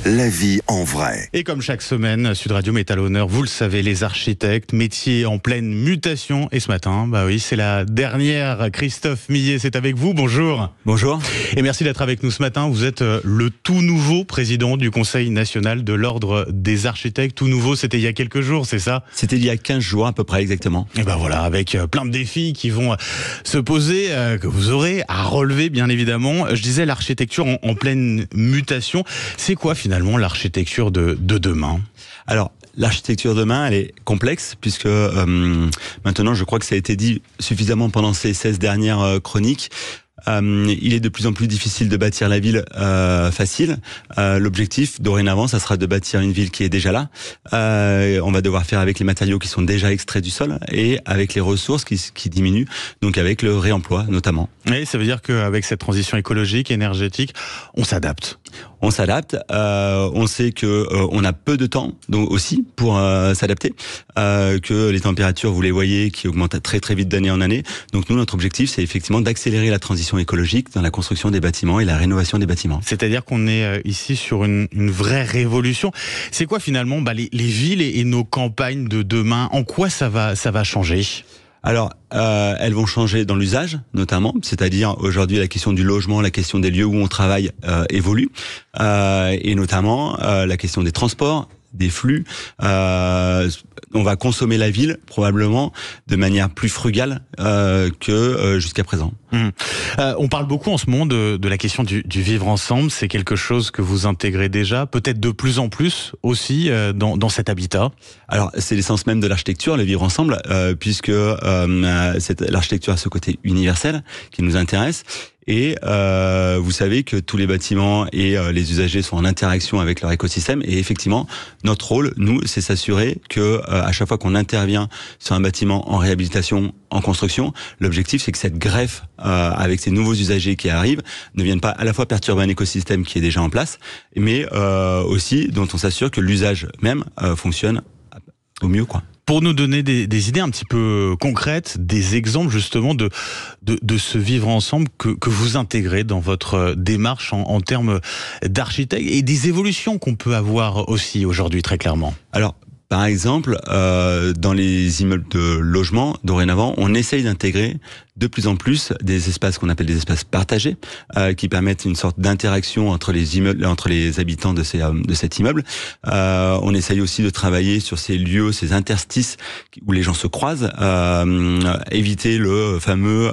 la vie en vrai. Et comme chaque semaine, Sud Radio met à l'honneur, vous le savez, les architectes, métier en pleine mutation. Et ce matin, c'est la dernière. Christophe Millet, c'est avec vous. Bonjour. Bonjour. Et merci d'être avec nous ce matin. Vous êtes le tout nouveau président du Conseil national de l'Ordre des architectes. Tout nouveau, c'était il y a quelques jours, c'est ça? C'était il y a 15 jours à peu près, exactement. Et voilà, avec plein de défis qui vont se poser, que vous aurez à relever, bien évidemment. Je disais l'architecture en pleine mutation. C'est quoi finalement l'architecture de demain? Alors, l'architecture de demain, elle est complexe, puisque maintenant, je crois que ça a été dit suffisamment pendant ces 16 dernières chroniques. Il est de plus en plus difficile de bâtir la ville facile. L'objectif, dorénavant, ça sera de bâtir une ville qui est déjà là. On va devoir faire avec les matériaux qui sont déjà extraits du sol et avec les ressources qui diminuent, donc avec le réemploi notamment. Et ça veut dire qu'avec cette transition écologique, énergétique, on s'adapte. On s'adapte. On sait que on a peu de temps, donc aussi pour s'adapter. Que les températures, vous les voyez, qui augmentent très très vite d'année en année. Donc nous, notre objectif, c'est effectivement d'accélérer la transition écologique dans la construction des bâtiments et la rénovation des bâtiments. C'est-à-dire qu'on est ici sur une vraie révolution. C'est quoi finalement les villes et nos campagnes de demain? En quoi ça va changer? Alors, elles vont changer dans l'usage, notamment, c'est-à-dire aujourd'hui la question du logement, la question des lieux où on travaille évolue, et notamment la question des transports, des flux. On va consommer la ville probablement de manière plus frugale que jusqu'à présent. On parle beaucoup en ce moment de la question du vivre ensemble. C'est quelque chose que vous intégrez déjà, peut-être de plus en plus aussi dans cet habitat. Alors c'est l'essence même de l'architecture, le vivre ensemble, puisque l'architecture a ce côté universel qui nous intéresse. Et vous savez que tous les bâtiments et les usagers sont en interaction avec leur écosystème. Et effectivement, notre rôle, nous, c'est s'assurer que à chaque fois qu'on intervient sur un bâtiment en réhabilitation, en construction, l'objectif, c'est que cette greffe avec ces nouveaux usagers qui arrivent ne vienne pas à la fois perturber un écosystème qui est déjà en place, mais aussi dont on s'assure que l'usage même fonctionne au mieux, quoi. Pour nous donner des idées un petit peu concrètes, des exemples justement de ce vivre ensemble que vous intégrez dans votre démarche en termes d'architecte et des évolutions qu'on peut avoir aussi aujourd'hui très clairement. Alors, par exemple, dans les immeubles de logement, dorénavant, on essaye d'intégrer de plus en plus des espaces qu'on appelle des espaces partagés, qui permettent une sorte d'interaction entre les immeubles, entre les habitants de cet immeuble. On essaye aussi de travailler sur ces lieux, ces interstices où les gens se croisent, éviter le fameux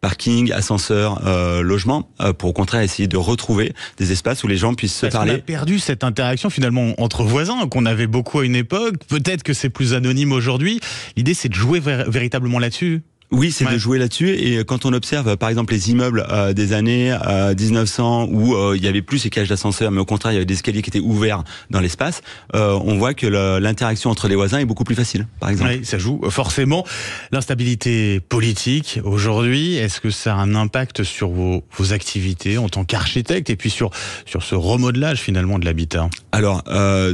parking, ascenseur, logement, pour au contraire essayer de retrouver des espaces où les gens puissent se parler. On a perdu cette interaction finalement entre voisins qu'on avait beaucoup à une époque. Peut-être que c'est plus anonyme aujourd'hui. L'idée, c'est de jouer véritablement là-dessus. Oui, c'est de jouer là-dessus. Et quand on observe, par exemple, les immeubles des années 1900 où il y avait plus ces cages d'ascenseur, mais au contraire, il y avait des escaliers qui étaient ouverts dans l'espace, on voit que l'interaction entre les voisins est beaucoup plus facile, par exemple. Oui, ça joue forcément. L'instabilité politique aujourd'hui, est-ce que ça a un impact sur vos activités en tant qu'architecte et puis sur ce remodelage finalement de l'habitat? Alors,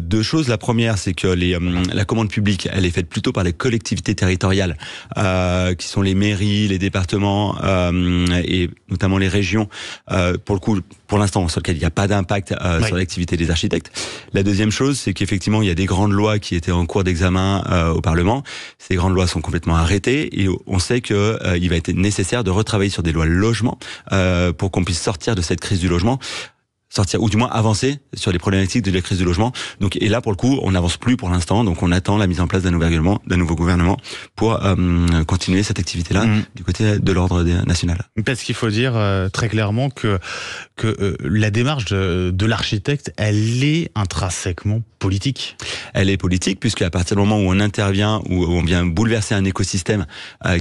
deux choses. La première, c'est que la commande publique, elle est faite plutôt par les collectivités territoriales, qui sont les mairies, les départements et notamment les régions, pour l'instant, sur lequel il n'y a pas d'impact sur l'activité des architectes. La deuxième chose, c'est qu'effectivement, il y a des grandes lois qui étaient en cours d'examen au Parlement. Ces grandes lois sont complètement arrêtées et on sait que il va être nécessaire de retravailler sur des lois logement pour qu'on puisse sortir de cette crise du logement. Ou du moins avancer sur les problématiques de la crise du logement. Donc, et là, pour le coup, on n'avance plus pour l'instant, donc on attend la mise en place d'un nouveau gouvernement pour continuer cette activité-là du côté de l'ordre national. Parce qu'il faut dire très clairement que la démarche de l'architecte, elle est intrinsèquement politique. Elle est politique, puisque à partir du moment où on intervient, où on vient bouleverser un écosystème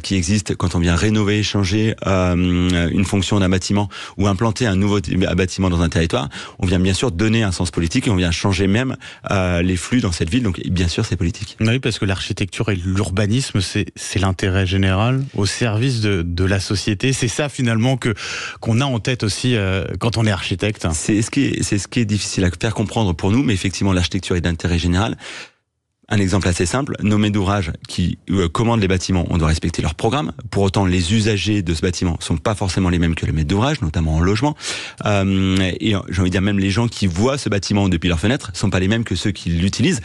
qui existe, quand on vient rénover, changer une fonction d'un bâtiment ou implanter un nouveau bâtiment dans un territoire, on vient bien sûr donner un sens politique et on vient changer même les flux dans cette ville. Donc bien sûr, c'est politique. Oui, parce que l'architecture et l'urbanisme, c'est l'intérêt général au service de la société. C'est ça finalement qu'on a en tête aussi quand on est architecte. C'est ce qui est difficile à faire comprendre pour nous, mais effectivement, l'architecture est d'intérêt général. Un exemple assez simple, nos maîtres d'ouvrage qui commandent les bâtiments, on doit respecter leur programme. Pour autant, les usagers de ce bâtiment sont pas forcément les mêmes que les maîtres d'ouvrage, notamment en logement. Et j'ai envie de dire, même les gens qui voient ce bâtiment depuis leur fenêtre sont pas les mêmes que ceux qui l'utilisent.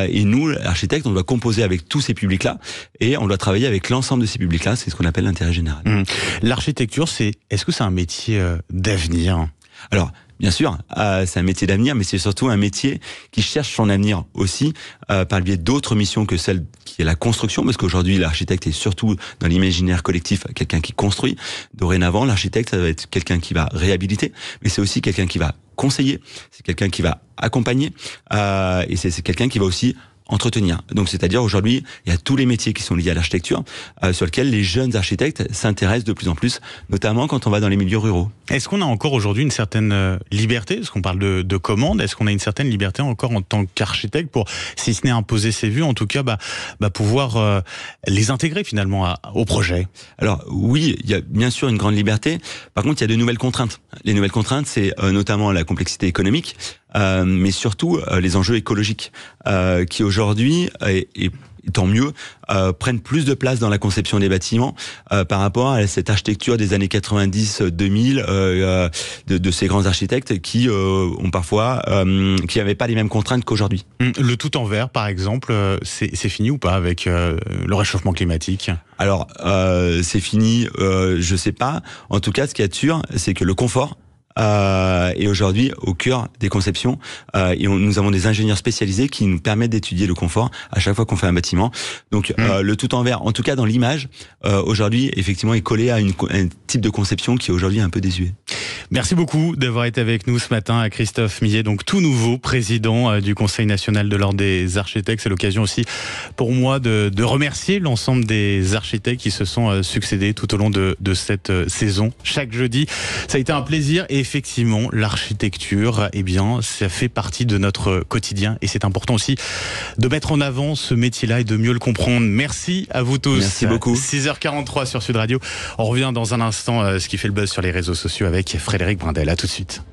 Et nous, architectes, on doit composer avec tous ces publics-là et on doit travailler avec l'ensemble de ces publics-là. C'est ce qu'on appelle l'intérêt général. L'architecture, est-ce que c'est un métier d'avenir ? Alors, bien sûr, c'est un métier d'avenir, mais c'est surtout un métier qui cherche son avenir aussi par le biais d'autres missions que celle qui est la construction, parce qu'aujourd'hui, l'architecte est surtout dans l'imaginaire collectif quelqu'un qui construit. Dorénavant, l'architecte, ça va être quelqu'un qui va réhabiliter, mais c'est aussi quelqu'un qui va conseiller, c'est quelqu'un qui va accompagner, et c'est quelqu'un qui va aussi entretenir. Donc, c'est-à-dire aujourd'hui, il y a tous les métiers qui sont liés à l'architecture, sur lesquels les jeunes architectes s'intéressent de plus en plus, notamment quand on va dans les milieux ruraux. Est-ce qu'on a encore aujourd'hui une certaine liberté, parce qu'on parle de commande, est-ce qu'on a une certaine liberté encore en tant qu'architecte pour, si ce n'est imposer ses vues, en tout cas, pouvoir les intégrer finalement au projet? Alors oui, il y a bien sûr une grande liberté. Par contre, il y a de nouvelles contraintes. Les nouvelles contraintes, c'est notamment la complexité économique, mais surtout les enjeux écologiques, qui aujourd'hui, et tant mieux, prennent plus de place dans la conception des bâtiments par rapport à cette architecture des années 90-2000 de ces grands architectes qui ont parfois qui n'avaient pas les mêmes contraintes qu'aujourd'hui. Le tout en verre, par exemple, c'est fini ou pas avec le réchauffement climatique? Alors, c'est fini, je sais pas. En tout cas, ce qu'il y a de sûr, c'est que le confort est aujourd'hui au cœur des conceptions et nous avons des ingénieurs spécialisés qui nous permettent d'étudier le confort à chaque fois qu'on fait un bâtiment. Donc le tout en verre, en tout cas dans l'image, aujourd'hui effectivement est collé à un type de conception qui est aujourd'hui un peu désuet. Merci beaucoup d'avoir été avec nous ce matin, Christophe Millet, donc tout nouveau président du Conseil national de l'Ordre des architectes. C'est l'occasion aussi pour moi de remercier l'ensemble des architectes qui se sont succédés tout au long de cette saison. Chaque jeudi, ça a été un plaisir et effectivement, l'architecture, eh bien, ça fait partie de notre quotidien et c'est important aussi de mettre en avant ce métier-là et de mieux le comprendre. Merci à vous tous. Merci beaucoup. 6h43 sur Sud Radio. On revient dans un instant, ce qui fait le buzz sur les réseaux sociaux avec Frédéric Brindel. À tout de suite.